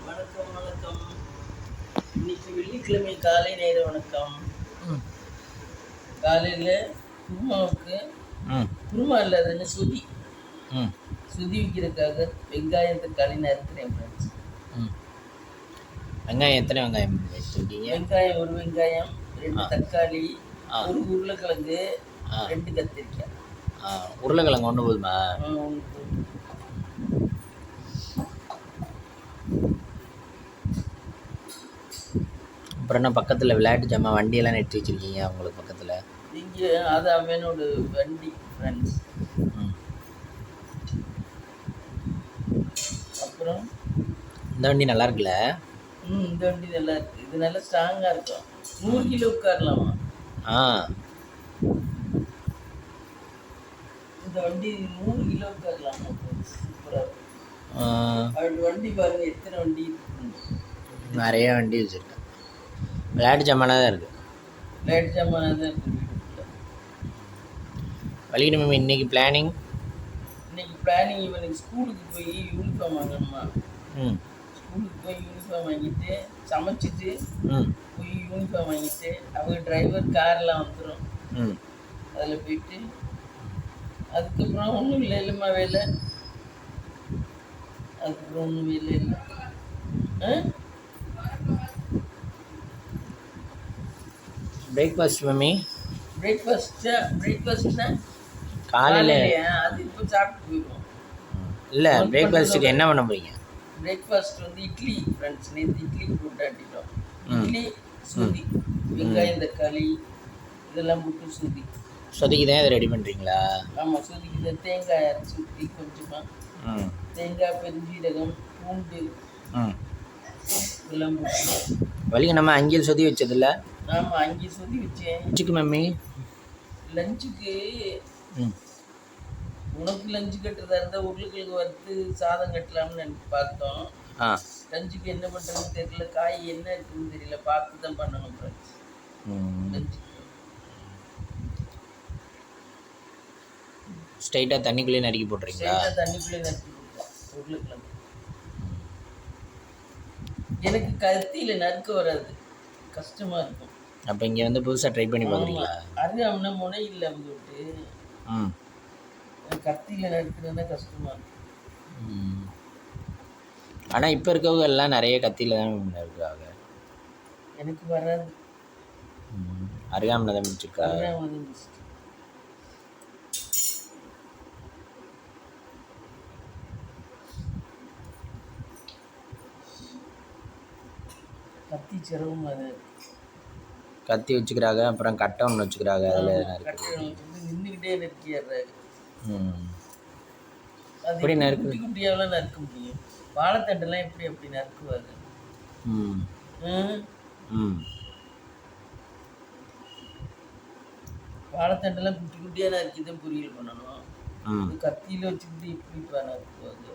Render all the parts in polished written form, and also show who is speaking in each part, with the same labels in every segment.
Speaker 1: வணக்கம் வணக்கம். இன்னைக்கு வெள்ளிக்கிழமை காலை நேர வணக்கம். காலையில் குருமாவுக்கு குருமா இல்லாதன்னு சுதி சுதி வைக்கிறதுக்காக வெங்காயம் தக்காளி நறுக்கிறேன் ஃப்ரெண்ட்ஸ்.
Speaker 2: வெங்காயம் எத்தனை வெங்காயம் எடுத்துருக்கீங்க?
Speaker 1: வெங்காயம் ஒரு வெங்காயம், 2 தக்காளி, ஒரு உருளைக்கிழங்கு, 2 கத்திரிக்காய்.
Speaker 2: உருளைக்கிழங்கு ஒன்று போதுமா? அப்புறம் என்ன பக்கத்தில் விளையாட்டு ஜாமான் வண்டியெல்லாம் நிறுத்தி வச்சுருக்கீங்க உங்களுக்கு பக்கத்தில்?
Speaker 1: இங்கே அது அவனோட வண்டி ஃப்ரெண்ட்ஸ். அப்புறம்
Speaker 2: இந்த வண்டி நல்லா இருக்குல்ல?
Speaker 1: இந்த வண்டி நல்லா இருக்குது. இது நல்லா ஸ்ட்ராங்காக இருக்கும். 100 கிலோ உட்காரலாமா? இந்த வண்டி 100 கிலோ உட்காரலாமா? சூப்பராக இருக்கும். அவன் வண்டி பாருங்கள் எத்தனை வண்டி இருக்கு.
Speaker 2: நிறைய வண்டி வச்சுருக்கேன். விளையாட்டு ஜாமானாக தான் இருக்குது.
Speaker 1: விளையாட்டு ஜாமானாக தான் இருக்குது.
Speaker 2: வலிக்கிட்டு இன்னைக்கு பிளானிங்
Speaker 1: இவனுக்கு ஸ்கூலுக்கு போய் யூனிஃபார்ம் வாங்கணுமா? ஸ்கூலுக்கு போய் யூனிஃபார்ம் வாங்கிட்டு சமைச்சிட்டு போய் யூனிஃபார்ம் வாங்கிட்டு அவங்க டிரைவர் கார்லாம் வந்துடும். அதில் போயிட்டு அதுக்கப்புறம் ஒன்றும் இல்லை இல்லைம்மா வேலை. அதுக்கப்புறம் ஒன்றும் வேலை இல்லை.
Speaker 2: Breakfast mummy?
Speaker 1: பிரேக்ஃபாஸ்ட்னா
Speaker 2: காலையில்
Speaker 1: அது இப்போ சாப்பிட்டு போயிடுவோம்.
Speaker 2: இல்லை, பிரேக்ஃபாஸ்ட்டுக்கு என்ன பண்ண போறீங்க?
Speaker 1: பிரேக்ஃபாஸ்ட் வந்து இட்லி ஃப்ரெண்ட்ஸ். நேற்று இட்லி போட்டாட்டிட்டோம். இட்லி சுதி, வெங்காயம் தக்காளி இதெல்லாம் போட்டு சுதி.
Speaker 2: சொதிக்கு தான் இதை ரெடி பண்ணுறீங்களா?
Speaker 1: ஆமாம், சொதிக்கு தான் தேங்காய் அரைச்சி ஊற்றி கொஞ்சமாக தேங்காய், பெருஞ்சீரகம், பூண்டு இதெல்லாம் போட்டு.
Speaker 2: வலிங்க நம்ம அங்கே சொதி வச்சதில்ல?
Speaker 1: ஆமாம், அங்கே சொதி வச்சேன்.
Speaker 2: லஞ்சுக்கு மம்மி?
Speaker 1: லஞ்சுக்கு உனக்கு லஞ்சு கட்டுறதா இருந்தால் உருளைக்கிழங்கு வறுத்து சாதம் கட்டலாம்னு பார்த்தோம். லஞ்சுக்கு என்ன பண்ணுறதுன்னு தெரியல. காய் என்ன இருக்குன்னு தெரியல. பார்த்து தான் பண்ணணும் ஃப்ரெண்ட்ஸ். லஞ்சுக்கு
Speaker 2: ஸ்ட்ரைட்டாக தண்ணிக்குள்ளேயே நறுக்கி போட்டுறீங்களா?
Speaker 1: தண்ணிக்குள்ளேயே நறுக்கி போட்டேன் உருளைக்கிழங்கு. எனக்கு கத்தியில் நறுக்க வராது, கஷ்டமாக இருக்கும்.
Speaker 2: அப்போ இங்கே வந்து புதுசாக ட்ரை பண்ணி பார்க்குறீங்களா?
Speaker 1: அருகாமனா முனை இல்லை அவங்க விட்டு. கத்தியில் நறுக்கிறதுனா கஷ்டமாக இருக்கும்.
Speaker 2: ஆனால் இப்போ இருக்கவங்க எல்லாம் நிறைய கத்தியில் தான் நறுக்கிறாங்க.
Speaker 1: எனக்கு வராது.
Speaker 2: அருகாமனை தான் முடிச்சிருக்கா?
Speaker 1: கத்தி சிரமம். அது
Speaker 2: கத்தி வச்சுக்கிறாங்க, அப்புறம் கட்டை ஒன்று வச்சுக்கிறாங்க. அதில்
Speaker 1: நின்றுக்கிட்டே நறுக்கிடுறாரு.
Speaker 2: அப்படி நறுக்கு
Speaker 1: குட்டி குட்டியாவெல்லாம் நறுக்க முடியும். வாழைத்தண்டெல்லாம் எப்படி அப்படி நறுக்குவாங்க? வாழைத்தண்டெல்லாம் குட்டி குட்டியாக நறுக்கி தான் பொரியல் பண்ணணும். கத்தியில் வச்சுக்கிட்டு இப்படி நறுக்குவாங்க.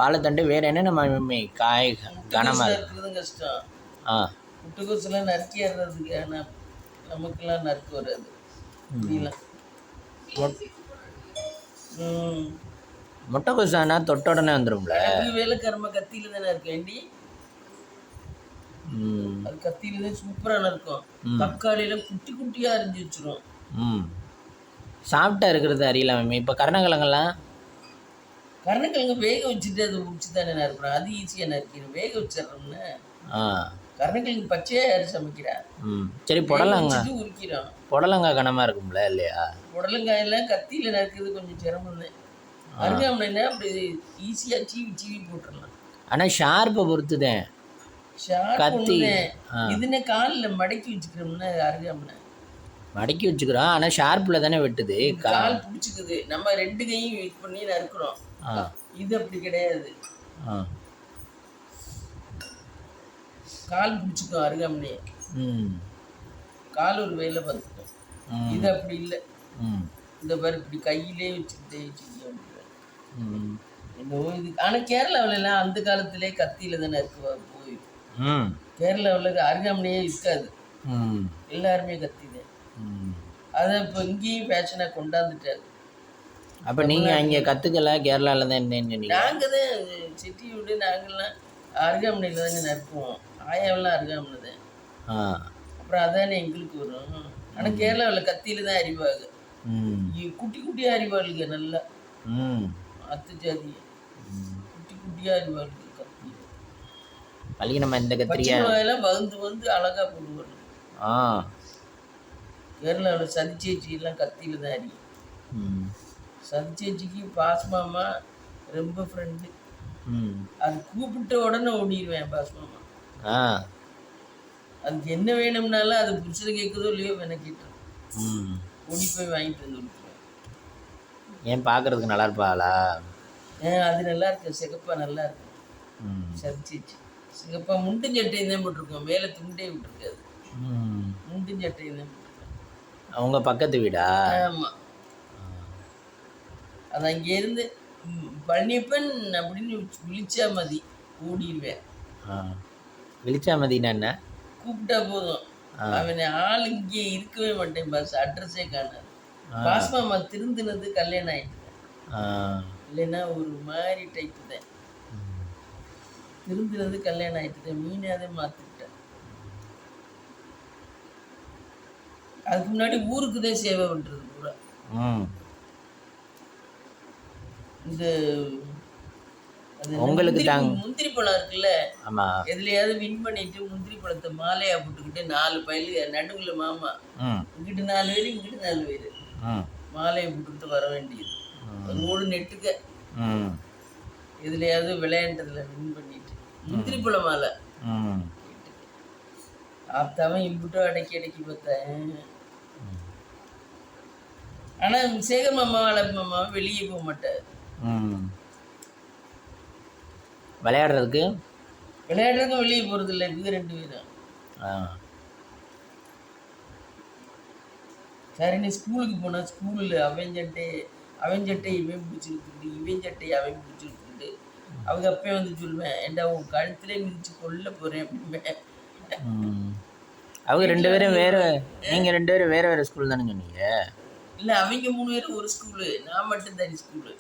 Speaker 2: வாழைத்தண்டு வேறு என்னென்ன மம்மி காய் கனமாக
Speaker 1: இருக்கிறதும் கஷ்டம். முட்டைக்கோசெல்லாம் நறுக்கிடுறதுக்கு. ஆனால் நமக்கெல்லாம் நறுக்க வராது.
Speaker 2: முட்டைக்கோசானா தொட்ட உடனே வந்துடும்ல?
Speaker 1: வேலைக்காரமா கத்தியில தானே இருக்கு வேண்டி. அது கத்தியில தான் சூப்பராக இருக்கும். தக்காளியெல்லாம் குட்டி குட்டியாக அரிஞ்சு வச்சிரும்.
Speaker 2: சாப்பிட்டா இருக்கிறது அறியல மம்மி. இப்போ கருணக்கிழங்கெல்லாம்
Speaker 1: கருணக்கிழங்கு வேக வச்சுட்டு அதை உரிச்சு தானே நறுக்கணும். அது ஈஸியாக நறுக்கணும். வேக வச்சிடறோம்னு கருணக்கிழங்கு பச்சையாக யாரும் சமைக்கிறா?
Speaker 2: சரி, புடலங்காய்
Speaker 1: உரிக்கிறோம்.
Speaker 2: புடலங்காய் கனமாக இருக்கும்ல இல்லையா?
Speaker 1: புடலங்காயெல்லாம் கத்தியில் நறுக்கிறது கொஞ்சம் சிரமம் தான். அருகாமனைனா அப்படி ஈஸியாக சீவி போட்டுடலாம்.
Speaker 2: ஆனால் ஷார்ப்பை பொறுத்து தான் கத்தி.
Speaker 1: இதுன்னு காலில் மடக்கி வச்சுக்கிறோம்னா அருகாமனை
Speaker 2: மடக்கி வச்சுக்கிறோம். ஆனால் ஷார்ப்பில் தானே வெட்டுது.
Speaker 1: கால் பிடிச்சிக்குது. நம்ம 2 கையும் யூஸ் பண்ணி நறுக்கிறோம். இது அப்படி கிடையாது. கால் பிடிச்சிக்கும் அருகாமனையே. கால் ஒரு வேலை பார்த்துக்கும். இது அப்படி இல்லை. இந்த மாதிரி இப்படி கையிலே வச்சுக்கிட்டே என்னவோ இது. ஆனால் கேரளாவிலலாம் அந்த காலத்திலே கத்தியில் தானே இருக்குவா போய். கேரளாவில் அருகாமனையே இருக்காது. எல்லாருமே கத்தி தான். அதை இப்போ இங்கேயும் ஃபேஷனாக கொண்டாந்துட்டாரு.
Speaker 2: அப்போ நீங்கள் அங்கே கற்றுக்கல, கேரளாவில் தான் இருந்தேன்னு சொன்னீங்க.
Speaker 1: நாங்கள் தான் சிட்டி விட்டு நாங்கள்லாம் அருகாமனையில் தாங்க நறுக்குவோம். ஆயாவெல்லாம் அருகாமனை தான். அப்புறம் அதானே எங்களுக்கு வரும். ஆனால் கேரளாவில் கத்தியில் தான் அறிவாங்க. குட்டி குட்டியாக அறிவாளுங்க நல்லா. அத்து ஜாதி குட்டி குட்டியாக அறிவாளுங்க கத்தி.
Speaker 2: பள்ளி நம்ம இந்த கத்திரிக்காயெல்லாம்
Speaker 1: வந்து அழகாக போடுவாங்க. கேரளாவில் சதிச்சேச்சியெல்லாம் கத்தியில் தான் அறியும். சதிச்சேச்சிக்கு பாஸ்மாமா ரொம்ப ஃப்ரெண்டு. அது கூப்பிட்ட உடனே ஓடிடுவேன் பாஸ்மாமா. அதுக்கு என்ன வேணும்னாலும் அது புருஷனை கேட்குதோ இல்லையோ வேணக்கிட்டு ஓடி போய் வாங்கிட்டு வந்து கொடுத்துருவேன்.
Speaker 2: ஏன் பார்க்கறதுக்கு நல்லா இருப்பாளா?
Speaker 1: அது நல்லா இருக்கு, சிகப்பா நல்லா இருக்கும். சதிச்சேச்சி சிகப்பா முண்டும் சட்டையும் தான் போட்டிருக்கோம், மேலே துண்டே விட்டுருக்காது. முண்டும் சட்டையும் தான் போட்டிருக்கோம்.
Speaker 2: அவங்க பக்கத்து வீடா?
Speaker 1: ஆமாம். அது அங்கேருந்து பழனியப்பன் அப்படின்னு விழிச்சா மதி ஓடிடுவேன்.
Speaker 2: விழிச்சா மதினா என்ன?
Speaker 1: கூப்பிட்டா போதும். அவன் ஆள் இங்கே இருக்கவே மாட்டேன், பஸ் அட்ரஸே காணாது. பாஸ்மாமா திருந்தினது கல்யாணம் ஆகிட்டுதான், இல்லைன்னா ஒரு மாதிரி டைப்பு தான். திருந்தினது கல்யாணம் ஆகிட்டுதான், மீனாவே மாற்றிக்கிட்டேன். அதுக்கு முன்னாடி ஊருக்கு தான் சேவை பண்ணுறது பூரா. இந்த
Speaker 2: உங்களுக்கு
Speaker 1: முந்திரி பழம் இருக்குல்ல,
Speaker 2: ஆமாம்,
Speaker 1: எதுலையாவது வின் பண்ணிட்டு முந்திரி பழத்தை மாலையா போட்டுக்கிட்டு 4 பயலு நடுவில் மாமா இங்கிட்டு 4 பேர் இங்கிட்டு 4 பேர் மாலையை போட்டுக்கிட்டு வர வேண்டியது. ஒரு நெட்டுக்க எதுலையாவது விளையாண்டதுல வின் பண்ணிட்டு முந்திரி பழம் மாலை ஆப்தாவன் இம்புட்டோ அடக்கி பார்த்தேன். ஆனால் சேகர் மாமா அழகு மாமா வெளியே போக மாட்டார்.
Speaker 2: விளையாடுறதுக்கு
Speaker 1: வெளியே போகிறது இல்லை, இது 2 பேரும். சரி, நீ ஸ்கூலுக்கு போனால் ஸ்கூலில் அவன் சட்டை இவன் பிடிச்சிருக்குண்டு, இவன் சட்டை அவன் பிடிச்சிருக்குண்டு. அவங்க அப்பயே வந்து சொல்லுவேன், ஏண்டா உன் கழுத்துல மிதிச்சு கொல்ல போகிறேன் அப்படின்பேன்.
Speaker 2: அவங்க 2 பேரும் வேறு, நீங்கள் 2 பேரும் வேறு வேறு ஸ்கூல் தானே சொன்னீங்க?
Speaker 1: இல்லை, அவங்க 3 பேரும் ஒரு ஸ்கூலு, நான் மட்டும் தனி ஸ்கூலு.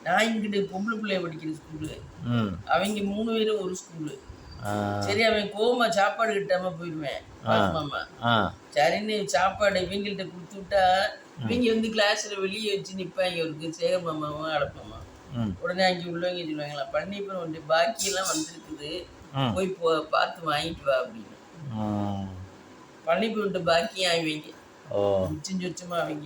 Speaker 1: நான் இங்கிட்டு பொம்பளை பிள்ளைய படிக்கிற ஸ்கூலு, அவங்க 3 பேரும் ஒரு ஸ்கூலு. சரி, அவன் கோமா சாப்பாடு கிட்டாம போயிடுவேன் மாமா. சரின்னு சாப்பாடு இவங்கள்ட்ட கொடுத்து விட்டா இவங்க வந்து கிளாஸ்ல வெளியே வச்சு நிற்பாங்க. இவருக்கு சேகர் மாமாவும் அழப்பாமா. உடனே அங்கே உள்ளவங்க சொல்லுவாங்களா, பழனியப்பன் ஒன்று பாக்கியெல்லாம் வந்திருக்குது, போய் பார்த்து வாங்கிட்டு வா அப்படின்னு. பழனியப்பன் பாக்கியம் ஆகிவங்க சொச்சமா அவங்க.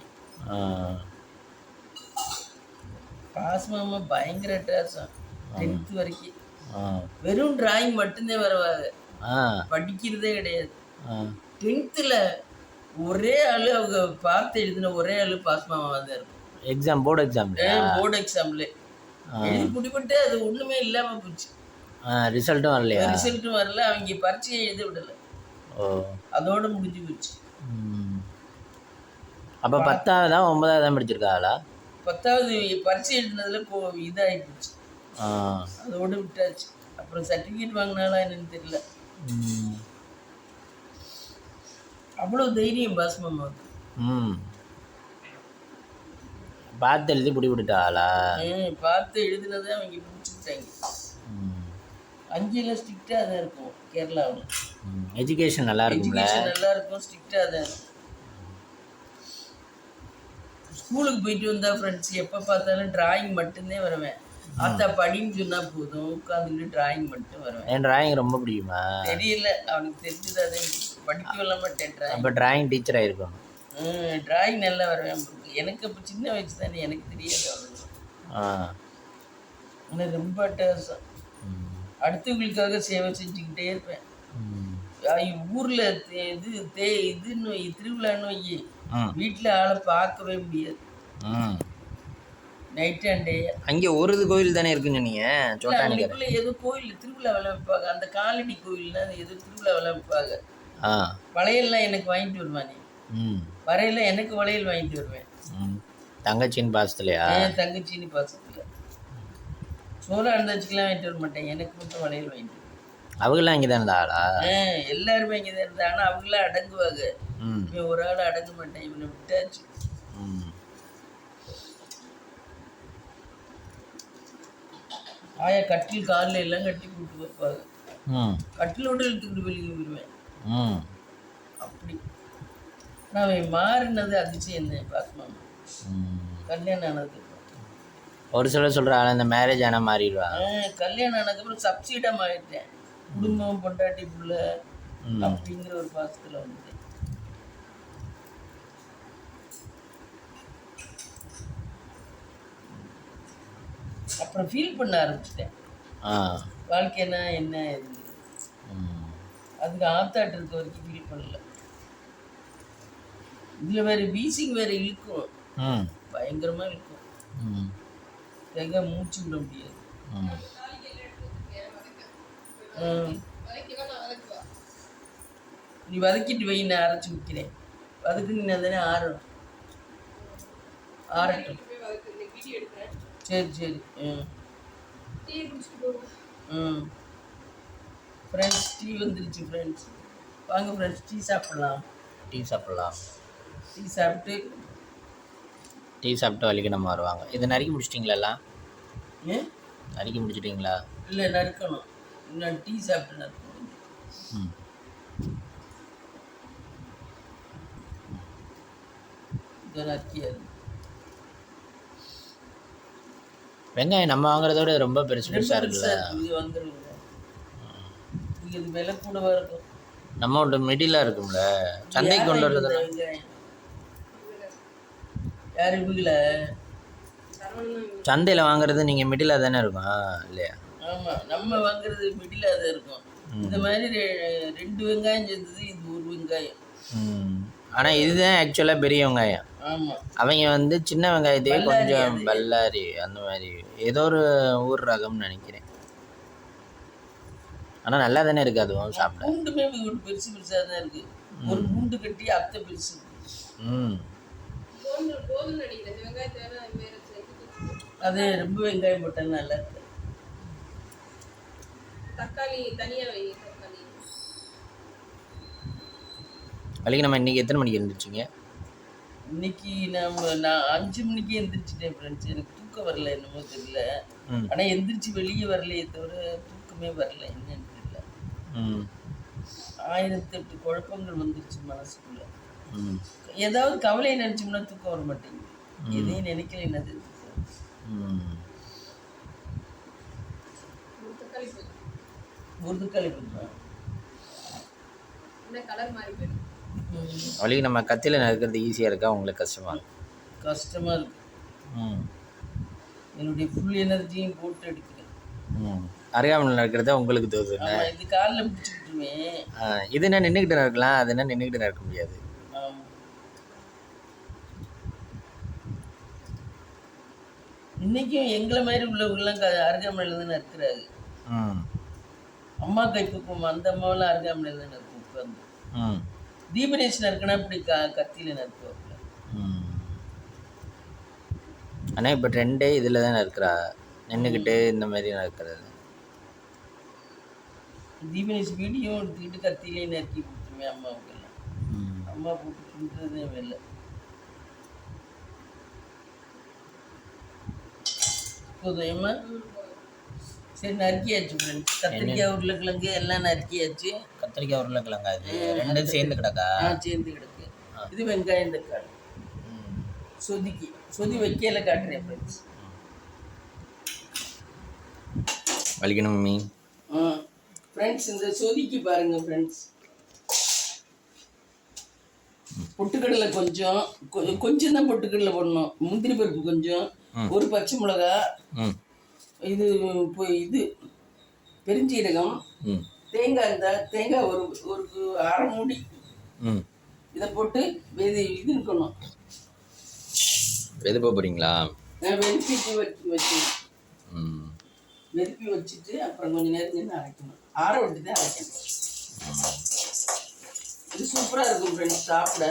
Speaker 1: பாஸ்மாமா பயங்கர அட்டாசம் 10th வரைக்கும். வெறும் டிராயிங் மட்டும்தான் வருவாங்க, படிக்கிறதே கிடையாது. 10th ஒரே ஆளு அவங்க பார்த்து எழுதின ஒரே ஆளு பாஸ்மாமா தான் இருக்கும்.
Speaker 2: எக்ஸாம் போர்டு
Speaker 1: எக்ஸாம்ல எழுதி முடிப்பட்டு அது ஒண்ணுமே இல்லாம போச்சு.
Speaker 2: ரிசல்ட்டும்
Speaker 1: வரல, அவங்க பரீட்சையை எழுத விடல, அதோட முடிஞ்சு போச்சு.
Speaker 2: அப்போ 10வது 9வது படிச்சிருக்காளா?
Speaker 1: 10வது பரீட்சை எழுதினதுல இதாகி போச்சு, அதோட விட்டாச்சு. அப்புறம் சர்டிஃபிகேட் வாங்கினாலா என்னன்னு தெரியல. அவ்வளோ தைரியம் பாஸ்மாமாவுக்கு.
Speaker 2: பார்த்து எழுதி பிடி விட்டுட்டாளா?
Speaker 1: பார்த்து எழுதினதை அவங்க பிடிச்சிக்கிட்டாங்க. அங்கெல்லாம் ஸ்ட்ரிக்டாக தான் இருக்கும் கேரளாவில்.
Speaker 2: எஜுகேஷன் நல்லா இருக்கும்,
Speaker 1: ஸ்ட்ரிக்டாக தான் இருக்கும். ஸ்கூலுக்கு போயிட்டு வந்தா ஃப்ரெண்ட்ஸ் எப்போ பார்த்தாலும் டிராயிங் மட்டும்தான் வருவேன். அத்தா படின்னு சொன்னால் போதும், உட்காந்துக்கிட்டு டிராயிங் மட்டும் வருவேன்.
Speaker 2: என் டிராயிங் ரொம்ப பிடிக்குமா?
Speaker 1: தெரியல, அவனுக்கு தெரிஞ்சது அதே படிக்க மாட்டேன்.
Speaker 2: அப்போ டிராயிங் டீச்சர் ஆகிருக்கும்.
Speaker 1: டிராயிங் நல்லா வருவேன். எனக்கு இப்போ சின்ன வயசு தானே, எனக்கு தெரியாது அவ்வளோ. எனக்கு ரொம்ப அட்டகாசம். அடுத்தவங்களுக்காக சேவை செஞ்சுக்கிட்டே இருப்பேன். ஊரில் இதுன்னு திருவிழான்னு வை, வீட்டில் ஆளை பார்க்கவே முடியாது நைட் அண்ட் டே.
Speaker 2: அங்கே ஒரு கோயில் தானே இருக்குன்னு சொன்னீங்க.
Speaker 1: சோட்டானிக்குள்ள ஏதோ கோயில் திருவிழா விளையாடுப்பாங்க, அந்த காலனி கோயில்னா ஏதோ திருவிழா விளையாடுப்பாங்க. வளையல்லாம் எனக்கு வாங்கிட்டு வருவானே, வரையில எனக்கு வளையல் வாங்கிட்டு வருவேன்.
Speaker 2: தங்கச்சின்னு பாசத்துலையா?
Speaker 1: தங்கச்சின்னு பாசத்துல. சோழ அந்தாச்சிக்கெல்லாம் வாங்கிட்டு வர மாட்டேன், எனக்கு மட்டும் வளையல் வாங்கிட்டு வருவேன்.
Speaker 2: அவங்களாம் இங்கே தான் இருந்தாளா?
Speaker 1: எல்லாருமே இங்கே தான் இருந்தா. ஆனால் அவங்களாம் அடங்குவாங்க. இவன் ஒரு ஆள் அடங்க மாட்டேன், இவனை விட்டாச்சு. ஆயா கட்டில் காலில் எல்லாம் கட்டி கூப்பிட்டு வைப்பாங்க. கட்டிலோட இழுத்துக்கிட்டு வெளியே விடுவேன். அப்படி நான் அவன் மாறினது அதிசயம் தான் பார்க்கணும். கல்யாணம் ஆனதுக்கு
Speaker 2: ஒரு சிலர் சொல்கிறாங்க இந்த மேரேஜ் ஆனால் மாறிடுவாங்க.
Speaker 1: கல்யாணம் ஆனதுக்கப்புறம் சப்சிடாக மாறிட்டேன். குடும்பம் பொண்டாட்டி புள்ள அப்படிங்கிற ஒரு பாசத்தில் வந்துட்டேன். அப்புறம் ஃபீல் பண்ண ஆரம்பிச்சிட்டேன் வாழ்க்கைனா என்ன இருந்து. அதுக்கு ஆத்தாட்டு இருக்க வரைக்கும் ஃபீல் பண்ணல. இதில் வேறு வீசிங் வேறு இழுக்கும், பயங்கரமாக இழுக்கும். எங்க மூச்சு விட முடியாது. நீ வதக்கிட்டு வை, நான் அரைச்சி விற்கிறேன். வதக்கு நீ தானே ஆறட்டும். சரி சரி. ஃப்ரெண்ட்ஸ் டீ வந்துருச்சு. ஃப்ரெண்ட்ஸ் வாங்க ஃப்ரெண்ட்ஸ், டீ சாப்பிட்லாம்.
Speaker 2: டீ சாப்பிட்டு வலிக்கு நம்ம வருவாங்க. இதை நறுக்கி முடிச்சிட்டிங்களா? நறுக்கி முடிச்சிட்டிங்களா?
Speaker 1: இல்லை, நறுக்கணும். நான் டீ சாப்பிட்டு நறுக்கணும். இதை நறுக்கியாது.
Speaker 2: வெங்காயம் நம்ம வாங்குறதோட ரொம்ப பெருசாக இருக்குல்ல.
Speaker 1: இது வந்துருங்க, இது விலை கூடவா இருக்கும்.
Speaker 2: நம்ம ஒன்று மிடிலாக இருக்கும்ல, சந்தைக்கு கொண்டு வர்றது.
Speaker 1: வெங்காயம் யார் இவங்கள
Speaker 2: சந்தையில் வாங்குறது நீங்கள் மிடிலாக தானே இருக்கும் இல்லையா?
Speaker 1: ஆமாம், நம்ம வாங்குறது மிடிலாக தான் இருக்கும். இந்த மாதிரி 2 வெங்காயம் சேர்ந்தது, இது 1 வெங்காயம்.
Speaker 2: ஆனால் இதுதான் ஆக்சுவலாக பெரிய வெங்காயம்.
Speaker 1: ஆமாம்,
Speaker 2: அவங்க வந்து சின்ன வெங்காயத்தையே கொஞ்சம் பல்லாரி அந்த மாதிரி ஏதோ ஒரு ஊர் ரகம்னு நினைக்கிறேன். ஆனால் நல்லா தானே இருக்குது அதுவும் சாப்பிட.
Speaker 1: பூண்டுமே பெருசு பெருசாக தான் இருக்குது. ஒரு பூண்டு கட்டி அத்தை பெருசு. அது ரொம்ப வெங்காயம் போட்டாலும் நல்லா இருக்கு.
Speaker 3: தக்காளி தனியாக வை.
Speaker 2: வலிக்கு நம்ம இன்றைக்கி எத்தனை மணிக்கு எழுந்திரிச்சிங்க?
Speaker 1: இன்னைக்கு நான் 5 மணிக்கே எந்திரிச்சிட்டேன் ஃப்ரெண்ட்ஸ். எனக்கு தூக்கம் வரல, என்னமோ தெரியல. ஆனால் எந்திரிச்சு வெளியே வரலையே தவிர தூக்கமே வரல, என்னன்னு தெரியல. 1008 குழப்பங்கள் வந்துருச்சு மனசுக்குள்ள. ஏதாவது கவலையை நினைச்சோம்னா தூக்கம் வர மாட்டேங்குது. எதையும் நினைக்கல என்னது. ஒரு தக்காளி போதும்.
Speaker 2: வலிக்கு நம்ம கத்தியில் நறுக்கிறது ஈஸியாக இருக்கா, உங்களுக்கு கஷ்டமாக
Speaker 1: இருக்கு. என்னுடைய ஃபுல் எனர்ஜியும் போட்டு எடுக்கிறேன்.
Speaker 2: அருகாமல் நறுக்கிறத உங்களுக்கு தோது.
Speaker 1: இது காலில் பிடிச்சிக்கிட்டுமே.
Speaker 2: இது என்ன நின்றுக்கிட்டு நறுக்கலாம், அது என்ன நின்றுக்கிட்டு நறுக்க முடியாது.
Speaker 1: இன்னைக்கும் எங்களை மாதிரி உள்ளவங்கெல்லாம் அருகாமலையில் தான் நறுக்கிறாரு. அம்மா கைப்பக்குவம், அந்த அம்மாவெல்லாம் அருகாமலையில் தான் நறுக்கும் உட்காந்து. தீபனேஷ் நறுக்கனா இப்படி கத்தியில் நறுக்குவாங்க.
Speaker 2: ஆனால் இப்போ ட்ரெண்டே இதில் தான் நறுக்கிறா, நின்றுக்கிட்டு இந்த மாதிரி நறுக்கிறது.
Speaker 1: தீபனேஷ் வீடியோ எடுத்துக்கிட்டு கத்தியிலே நறுக்கி கொடுத்துருவேன் அம்மாவுக்கெல்லாம். அம்மா போட்டு கொடுக்குறதே வேலை. போதுமா? சரி, நறுக்கியாச்சு ஃப்ரெண்ட்ஸ். கத்திரிக்காய் உருளைக்கிழங்கு எல்லாம் நறுக்கியாச்சு.
Speaker 2: கத்திரிக்காய் உருளைக்கிழங்கா இது ரெண்டும் சேர்ந்து கிடக்கா?
Speaker 1: சேர்ந்து கிடக்கு. இது வெங்காயம் தக்காளி சொதி வைக்கல காட்டுறேன் ஃப்ரெண்ட்ஸ்.
Speaker 2: வலிக்கணும் மம்மி.
Speaker 1: ஃப்ரெண்ட்ஸ் இந்த சொதிக்கு பாருங்க ஃப்ரெண்ட்ஸ். பொட்டுக்கடலை கொஞ்சம் தான் பொட்டுக்கடலை போடணும். முந்திரி பருப்பு கொஞ்சம், ஒரு பச்சை மிளகா, இது பெருஞ்சீரகம், தேங்காய் இருந்தால் தேங்காய் ஒரு அரை மூடி, இதை போட்டு இது இருக்கணும்.
Speaker 2: வெதுப்ப போகிறீங்களா?
Speaker 1: வெதுப்பி வச்சுட்டு அப்புறம் கொஞ்சம் நேரம் அரைக்கணும். ஆற விட்டு தான் அரைக்கணும். இது சூப்பராக இருக்கும் ஃப்ரெண்ட்ஸ் சாப்பிட.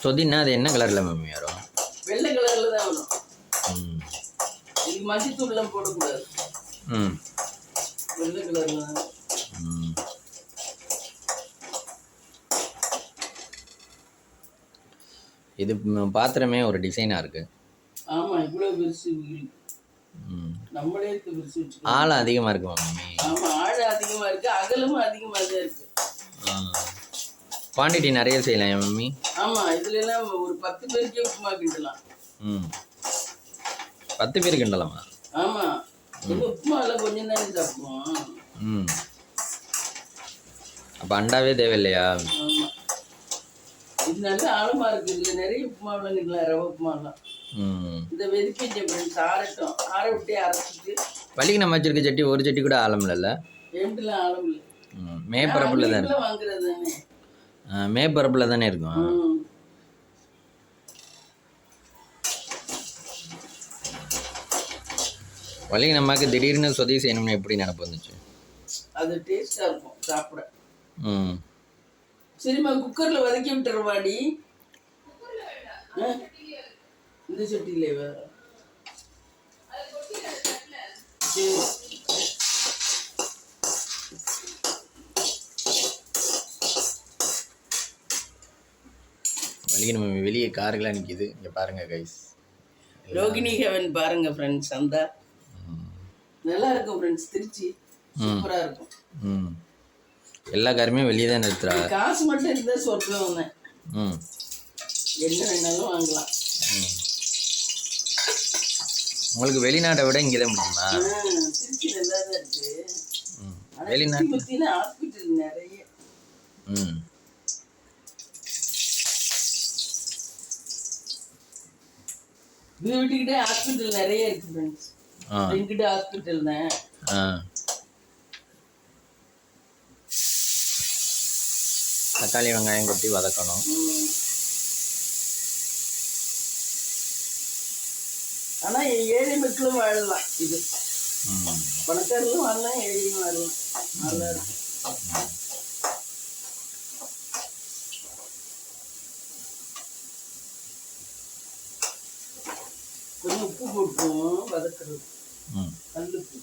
Speaker 2: சொதின்னா அது என்ன கலரில் மம்மி வரும்?
Speaker 1: வெள்ளை கலரில் தான் வரும். இது மஞ்சத்தூள்லாம் போடக்கூடாது. வெள்ளை கலரில் தான்.
Speaker 2: இது பாத்திரமே ஒரு டிசைனாக இருக்குது.
Speaker 1: ஆமாம், இவ்வளோ பெருசு
Speaker 2: ம்.
Speaker 1: நம்மளே பெருசு வச்சுக்கணும்.
Speaker 2: ஆழம் அதிகமாக இருக்குமா மம்மி?
Speaker 1: ஆமாம், ஆழம் அதிகமாக இருக்குது, அகலமும் அதிகமாக தான் இருக்குது.
Speaker 2: குவான்டிட்டி நிறைய செய்யலாம் என் மம்மி.
Speaker 1: ஆமாம், இதுலலாம் ஒரு 10 பேருக்கே உப்புமா கிண்டலாம்.
Speaker 2: 10 பேர் கிண்டலாமா?
Speaker 1: ஆமாம், எங்கள் உப்புமாவில் கொஞ்சம் தானே சாப்பிடுவோம்.
Speaker 2: அப்போ அண்டாவே தேவையில்லையா?
Speaker 1: ஆமாம், இது நல்ல ஆழமாக இருக்குது. இதில் நிறைய உப்புமாவில் கிண்டலாம், ரவை உப்புமாலாம். இந்த வெதுக்கிட்ட ஃப்ரெண்ட்ஸ் ஆறட்டும், ஆற விட்டே அரைச்சிட்டு.
Speaker 2: வலிக்கு நம்ம வச்சிருக்க சட்டி ஒரு சட்டி கூட ஆழம் இல்லைல்ல?
Speaker 1: எண்டுலாம் ஆழம் இல்லை.
Speaker 2: மேற்பரப்பில் தான் இருக்கும்.
Speaker 1: வாங்குறது தானே.
Speaker 2: மேற்பரப்பில் தானே இருக்கும். வலிக்கு நம்மக்கு திடீர்னு சொதி செய்யணும்னு எப்படி நினப்பு வந்துச்சு?
Speaker 1: அது டேஸ்டாக இருக்கும் சாப்பிட. சரிம்மா, குக்கரில் வதக்கி விட்டுருவாடி. இந்த சட்டியிலே வேற. சரி,
Speaker 2: வலிக்கு நம்ம வெளியே காருக்கெல்லாம் நிற்கிது. இங்கே பாருங்க கைஸ்,
Speaker 1: ரோகிணி ஹெவன் பாருங்க ஃப்ரெண்ட்ஸ். அந்த நல்லா இருக்கும் ஃப்ரெண்ட்ஸ், திருச்சி சூப்பராக இருக்கும்.
Speaker 2: எல்லா காருமே வெளியே தான் நிறுத்துறா.
Speaker 1: காசு மட்டும் இருந்தால் சொர்க்கம் வந்தேன். என்ன வேணாலும் வாங்கலாம்.
Speaker 2: உங்களுக்கு வெளிநாட்டை விட இங்கே தான் முடியுமா?
Speaker 1: திருச்சி நல்லா தான் இருக்கு.
Speaker 2: வெளிநாட்டு
Speaker 1: பற்றின ஹாஸ்பிட்டல் நிறைய. இது வீட்டுக்கிட்டே ஹாஸ்பிட்டல் நிறைய இருக்கு ஃப்ரெண்ட்ஸ். எங்கிட்ட ஹாஸ்பிட்டல் தான்.
Speaker 2: தக்காளி வெங்காயம் கொட்டி வதக்கணும்.
Speaker 1: ஆனால் ஏழை மக்களும் வாழலாம். இது பணக்காரர்களும் வாழலாம், ஏழையும் வாழலாம். நல்லா இருக்கும். கொஞ்சம் உப்பு போட்டுருவோம் வதக்குறது. கல்லுப்பு.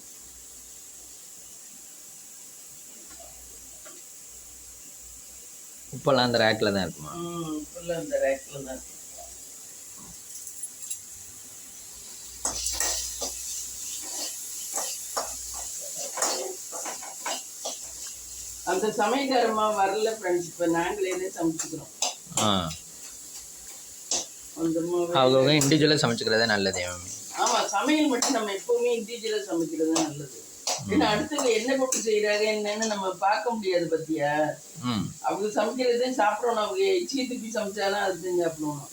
Speaker 2: உப்பெல்லாம் அந்த ரேக்கில் தான் இருக்குமா?
Speaker 1: உப்பெல்லாம் அந்த ரேக்கில் தான் இருக்கும். அந்த சமையல்காரமா வரல ஃப்ரெண்ட்ஸ், இப்போ நாங்களே சமைச்சுக்கிறோம்.
Speaker 2: அவங்க இண்டிவிஜுவலாக சமைச்சுக்கிறதே நல்லது.
Speaker 1: ஆமாம், சமையல் மட்டும் நம்ம எப்போவுமே இண்டிவிஜுவலாக சமைக்கிறது நல்லது. ஏன்னா அடுத்தது என்ன போட்டு செய்கிறாங்க என்னன்னு நம்ம பார்க்க முடியாது பத்தியா. அவங்க சமைக்கிறதே சாப்பிடணும். அவங்க இட்லி துப்பி சமைச்சாலும் அது செஞ்சு சாப்பிடணும்.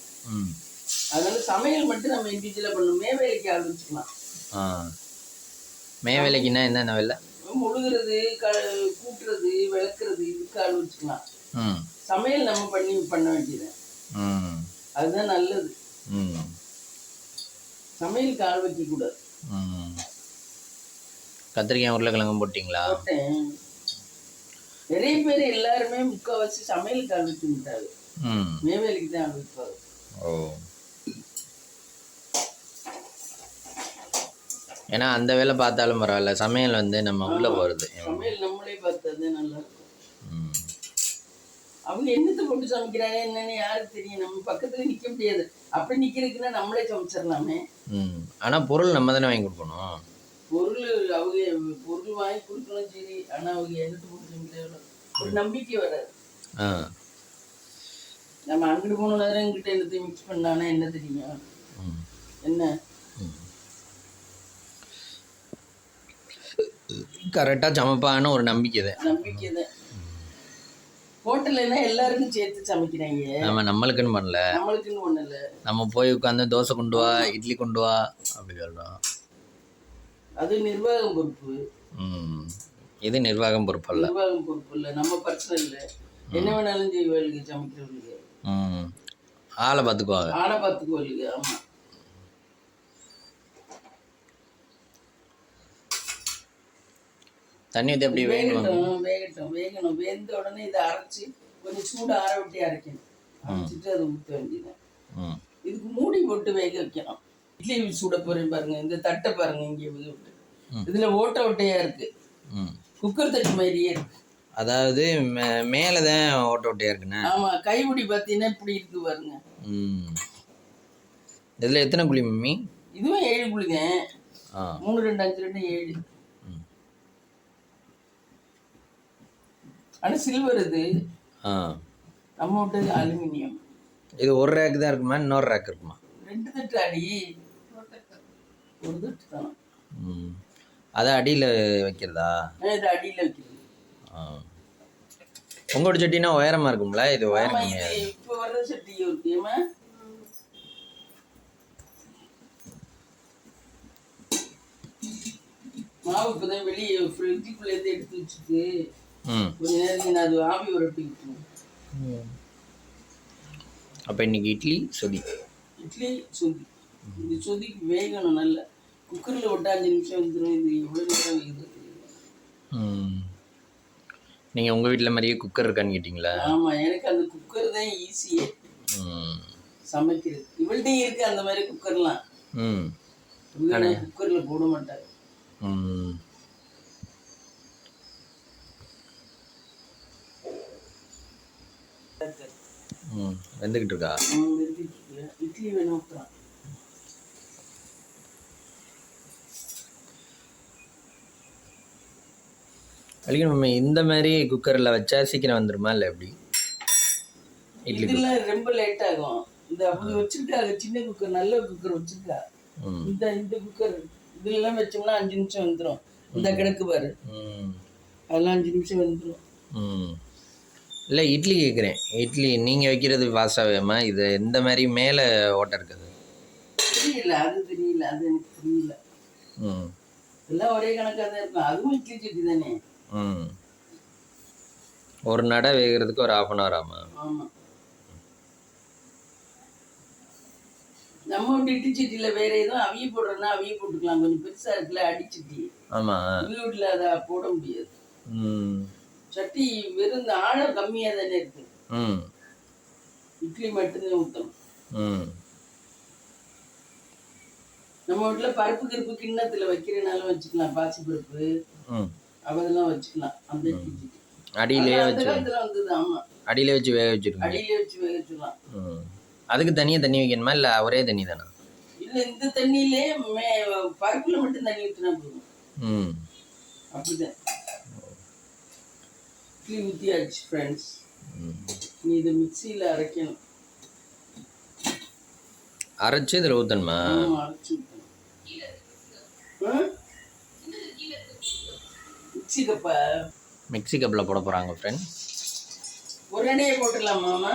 Speaker 1: அதனால சமையல் மட்டும் நம்ம இண்டிவிஜுவலாக பண்ணணும். மேவேலைக்கு ஆள் வச்சுக்கலாம்.
Speaker 2: மேவேலைக்குன்னா என்னென்ன வேலை?
Speaker 1: முழுகிறது, கூட்டுறது, விளக்குறது, இதுக்கு ஆள் வச்சுக்கலாம். சமையல் நம்ம பண்ண வேண்டியது. அதுதான் நல்லது. சமையலுக்கு ஆள் வைக்க கூடாது.
Speaker 2: கத்திரிக்காய் உருளைக்கிழங்கும் போட்டிங்களா?
Speaker 1: போட்டேன். நிறைய பேர் எல்லாருமே முக்கால்வாசி சமையலுக்கு ஆள் வைக்க மாட்டாரு. மேவேலைக்கு தான் ஆள் வைப்பாரு.
Speaker 2: ஏன்னா அந்த வேலை பார்த்தாலும் பரவாயில்ல, சமையல் வந்து நம்ம உள்ள போகிறது.
Speaker 1: சமையல் நம்மளே பார்த்தது நல்லா இருக்கும். அவங்க என்னத்தை போட்டு சமைக்கிறாங்க என்னன்னு யாருக்கு தெரியும்? நம்ம பக்கத்துல நிக்க முடியாது. அப்படி நிக்கிறதுக்குன்னா நம்மளே சமைச்சிடலாமே.
Speaker 2: ஆனா பொருள் நம்ம தானே வாங்கி கொடுக்கணும்.
Speaker 1: பொருள் அவங்க பொருள் வாங்கி கொடுக்கணும் சரி. ஆனா அவங்க என்னத்தை போட்டு சமைக்கிறாங்க ஒரு நம்பிக்கை வராது. நம்ம அங்கிட்டு போன நேரம் எங்கிட்ட என்னத்தையும் மிக்ஸ் பண்ணானா என்ன தெரியும்? என்ன
Speaker 2: கரெக்டாக சமைப்பான்னு ஒரு நம்பிக்கை
Speaker 1: தான். ஹோட்டல்னா எல்லாருக்கும் சேர்த்து சமைக்கிறாங்க.
Speaker 2: நம்மளுக்குன்னு பண்ணல. நம்ம போய் உட்காந்து தோசை கொண்டு வா, இட்லி கொண்டு வா அப்படி சொல்றோம்.
Speaker 1: அது நிர்வாகம் பொறுப்பு.
Speaker 2: இது நிர்வாகம் பொறுப்பு இல்ல.
Speaker 1: நம்ம பர்சனல் இல்லை. என்ன வேணாலும் செய்வாளுங்க சமைக்கிறவங்களுக்கு.
Speaker 2: ஆளை பார்த்துக்குவாங்க.
Speaker 1: ஆமா.
Speaker 2: தண்ணி ஊற்றி அப்படி
Speaker 1: வேகட்டும். வெந்த உடனே இதை அரைச்சி கொஞ்சம் சூடு ஆற விட்டு அரைக்கணும். அரைச்சிட்டு அதை ஊற்ற வேண்டியது. இதுக்கு மூடி போட்டு வேக வைக்கணும். இட்லி சூட போறேன் பாருங்க. இந்த தட்டை பாருங்க, இங்கே விட்டு இதுல ஓட்டையா இருக்கு. குக்கர் தட்டு மாதிரியே இருக்கு.
Speaker 2: அதாவது மேலே தான் ஓட்ட ஓட்டையாக இருக்குண்ணே.
Speaker 1: ஆமாம், கைப்பிடி பார்த்தீங்கன்னா இப்படி இருக்கு பாருங்க.
Speaker 2: இதில் எத்தனை குழி மம்மி?
Speaker 1: இதுவும் 7 குழி தான். 3 2 5 2 7. ஆனால் சில்வர் இது. நம்ம விட்டது அலுமினியம்.
Speaker 2: இது ஒரு ரேக்கு தான் இருக்குமா, இன்னொரு ரேக் இருக்குமா?
Speaker 1: 2 தட்டு அடி, ஒரு தட்டு தான்.
Speaker 2: அதை அடியில் வைக்கிறதா?
Speaker 1: இது அடியில் வைக்கிறது.
Speaker 2: உங்களோட சட்டினா உயரமாக இருக்கும்ல, இது உயரம்
Speaker 1: ஆமாம், இது இப்போ வர்ற சட்டி இருக்குமா? மாவு இப்போதான் வெளியே ஃப்ரிட்ஜுக்குள்ளேருந்து எடுத்து வச்சுட்டு கொஞ்ச நேரம் நான் அது ஆவி உரட்டி விட்டுருவேன்.
Speaker 2: அப்போ இன்னைக்கு இட்லி சொதி.
Speaker 1: இட்லி சொதி. இது சொதிக்கு வேகணும் நல்லா. குக்கரில் விட்டு 5 நிமிஷம் வந்துடும். இது எவ்வளோ நேரம் வேகுது?
Speaker 2: நீங்கள் உங்கள் வீட்டில் மாதிரியே குக்கர் இருக்கான்னு கேட்டிங்களா?
Speaker 1: ஆமாம், எனக்கு அந்த குக்கர் தான் ஈஸியே சமைக்கிறது. இவள்கிட்டையும் இருக்குது அந்த மாதிரி குக்கர்லாம். குக்கரில் போட மாட்டாங்க.
Speaker 2: வெந்துக்கிட்டு இருக்கா?
Speaker 1: இட்லி வேணும் ஊற்றுறான்.
Speaker 2: அழிக்க நம்ம இந்த மாதிரி குக்கரில் வச்சா சீக்கிரம் வந்துடுமா இல்லை எப்படி?
Speaker 1: இதெல்லாம் ரொம்ப லேட் ஆகும். இந்த அப்படி வச்சிருக்காங்க சின்ன குக்கர், நல்ல குக்கர் வச்சிருக்கா. இந்த குக்கர் இதுலாம் வச்சோம்னா 5 நிமிஷம் வந்துடும். இந்த கிடக்கு பாரு, அதெல்லாம் 5 நிமிஷம் வந்துடும்.
Speaker 2: இல்லை இட்லி கேட்குறேன். இட்லி நீங்கள் வைக்கிறது ஃபாஸ்ட்டாக வேணுமா? இது இந்த மாதிரி மேலே ஓட்டை இருக்குது.
Speaker 1: தெரியல, அது தெரியல, அது எனக்கு தெரியல. எல்லாம் ஒரே கணக்காக தான் இருக்கும். அதுவும் இட்லி சட்டி தானே.
Speaker 2: ஒரு நடை வேகிறதுக்கு ஒரு 1/2 hour ஆமா?
Speaker 1: ஆமாம். நம்ம வீட்டு இட்லி சட்டியில் வேற எதுவும் அவிய போடுறோன்னா அவிய போட்டுக்கலாம். கொஞ்சம் பெருசாக இருக்குல்ல அடிச்சட்டி. ஆமாம், எங்கள் வீட்டில் அதை போட முடியாது. சட்டி வெறும் இந்த ஆழம் கம்மியாக தானே இருக்கு. இட்லி மட்டும்தான் ஊற்றணும். நம்ம வீட்டில் பருப்பு கருப்பு கிண்ணத்தில் வைக்கிறனாலும் வச்சுக்கலாம். பாசி பருப்பு அதெல்லாம் வச்சுக்கலாம். அந்த இட்லி சட்டி
Speaker 2: அடியிலே வச்சு
Speaker 1: வந்தது. ஆமாம்,
Speaker 2: அடியிலே வச்சு வேக வச்சுருக்கோம்.
Speaker 1: அடியிலே வச்சு வேக வச்சுக்கலாம்.
Speaker 2: அதுக்கு தனியாக தண்ணி வைக்கணுமா இல்லை ஒரே தண்ணி தானே?
Speaker 1: இல்லை, இந்த தண்ணியிலே பருப்புல மட்டும் தண்ணி ஊற்றினா போதும். அப்படிதான் இட்லி ஊற்றியாச்சு ஃப்ரெண்ட்ஸ். நீ இதை மிக்சியில் அரைக்கணும்.
Speaker 2: அரைச்சி இதில் ஊற்றணுமா?
Speaker 1: அரைச்சி ஊற்றணும். மிக்சி கப்பா?
Speaker 2: மிக்சி கப்பில் போட போகிறாங்க ஃப்ரெண்ட்ஸ்.
Speaker 1: ஒரு அடையை போட்டுடலாமாம்மா?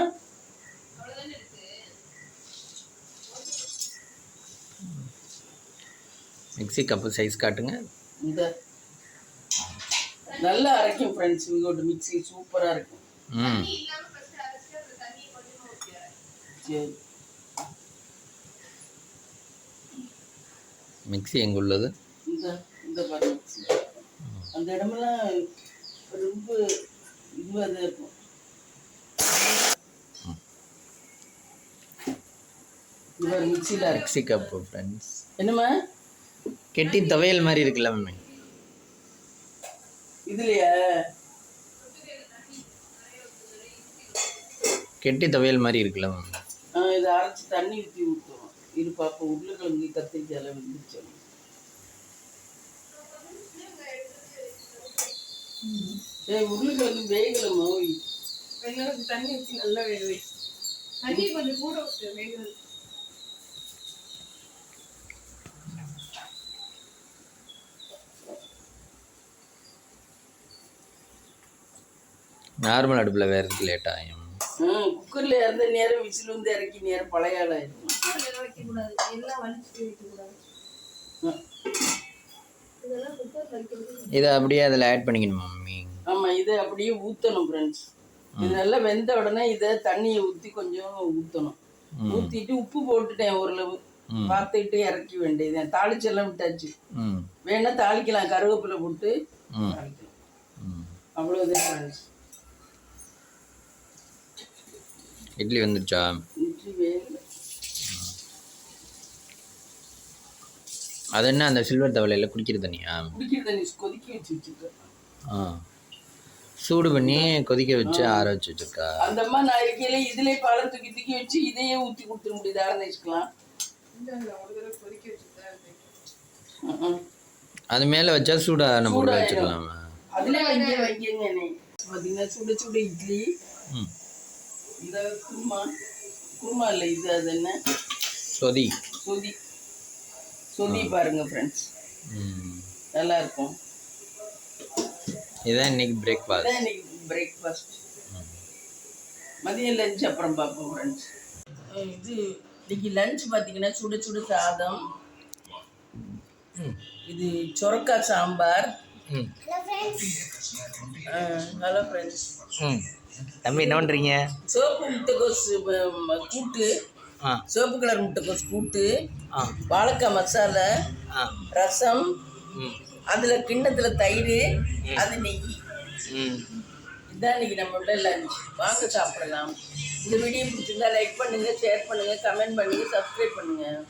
Speaker 2: மிக்சி கப்பு சைஸ் காட்டுங்க.
Speaker 1: இந்த நல்லா அரைக்கும் ஃப்ரெண்ட்ஸ். இவங்கோட மிக்சி சூப்பராக இருக்கும். சரி,
Speaker 2: மிக்சி எங்கே உள்ளது?
Speaker 1: இந்த பாரு மிக்சி. அந்த இடமெல்லாம் ரொம்ப இதுவாக தான் இருக்கும். மிக்சியில்
Speaker 2: மிக்சி கப்பு ஃப்ரெண்ட்ஸ்.
Speaker 1: என்னம்மா
Speaker 2: கெட்டி துவையல் மாதிரி இருக்குல்ல மம்மி?
Speaker 1: இதுலையா
Speaker 2: கெட்டி துவையல் மாதிரி இருக்குல்ல மம்மி?
Speaker 1: இதை அரைச்சி தண்ணி ஊற்றி ஊற்றுவோம். இரு பாப்பா, உருளைக்கிழங்கு கத்திரிக்காய் வந்துச்சு. சரி, உருளைக்கிழங்கு வேகலமா? தண்ணி ஊற்றி நல்லா வேக வை. தண்ணி கொஞ்சம் கூட வேக.
Speaker 2: நார்மல் அடுப்பில் வேறதுக்கு லேட் ஆகும்.
Speaker 1: குக்கரில் இறந்த நேரம் விசில் வந்து இறக்கி நேரம் பழைய ஆளாக இருக்கும்.
Speaker 2: இதை அப்படியே அதில் ஆட் பண்ணிக்கணுமா மம்மி?
Speaker 1: ஆமாம், இதை அப்படியே ஊற்றணும் ஃப்ரெண்ட்ஸ். இது நல்லா வெந்த உடனே இதை தண்ணியை ஊற்றி கொஞ்சம் ஊற்றணும். ஊற்றிட்டு உப்பு போட்டுட்டேன் ஓரளவு. பார்த்துக்கிட்டு இறக்கி வேண்டியது. தாளிச்செல்லாம் விட்டாச்சு. வேணா தாளிக்கலாம், கருவேப்பிலை போட்டு தாளிக்கலாம். அவ்வளோதான் ஃப்ரெண்ட்ஸ்.
Speaker 2: இட்லி வந்துருச்சா?
Speaker 1: இட்லி வேகல.
Speaker 2: அது என்ன அந்த சில்வர் தவளையில் குடிக்கிற தண்ணியா?
Speaker 1: குடிக்கிற தண்ணி கொதிக்க வச்சு வச்சுருக்கேன்.
Speaker 2: சூடு பண்ணி கொதிக்க வச்சு ஆற வச்சு வச்சிருக்கா.
Speaker 1: அந்த அம்மா நான் இருக்கையில இதுல பாலை தூக்கி தூக்கி வச்சு இதையே ஊற்றி கொடுத்துட முடியுது ஆரம்பிச்சுக்கலாம்.
Speaker 2: அது மேலே வச்சா சூடான பொருள் வச்சுக்கலாமா?
Speaker 1: அதுல வைக்கங்க பார்த்தீங்கன்னா சுட சுட இட்லி. இந்த குருமா குருமா இல்லை இது அது என்ன
Speaker 2: சொதி
Speaker 1: சொதி சொதி பாருங்க ஃப்ரெண்ட்ஸ், நல்லா இருக்கும்.
Speaker 2: இதான் இன்னைக்கு பிரேக்ஃபாஸ்ட்.
Speaker 1: இன்னைக்கு பிரேக்ஃபாஸ்ட். மதியம் லஞ்ச் அப்புறம் பார்ப்போம் ஃப்ரெண்ட்ஸ். இது இன்னைக்கு லஞ்ச் பார்த்தீங்கன்னா சுட சுட சாதம், இது சொரக்காய் சாம்பார். Hello friends.
Speaker 2: தம்பி என்ன பண்ணுறீங்க?
Speaker 1: சோப்பு முட்டைக்கோஸ் கூட்டு, சிவப்பு கலர் முட்டைக்கோஸ் கூட்டு, வாழைக்காய் மசாலா, ரசம், அதில் கிண்ணத்தில் தயிர், அது நெய். இதுதான் இன்னைக்கு நம்மளோட லஞ்ச். வாங்க சாப்பிடலாம். இந்த வீடியோ பிடிச்சிருந்தா லைக் பண்ணுங்கள், ஷேர் பண்ணுங்கள், கமெண்ட் பண்ணுங்கள், சப்ஸ்கிரைப் பண்ணுங்கள்.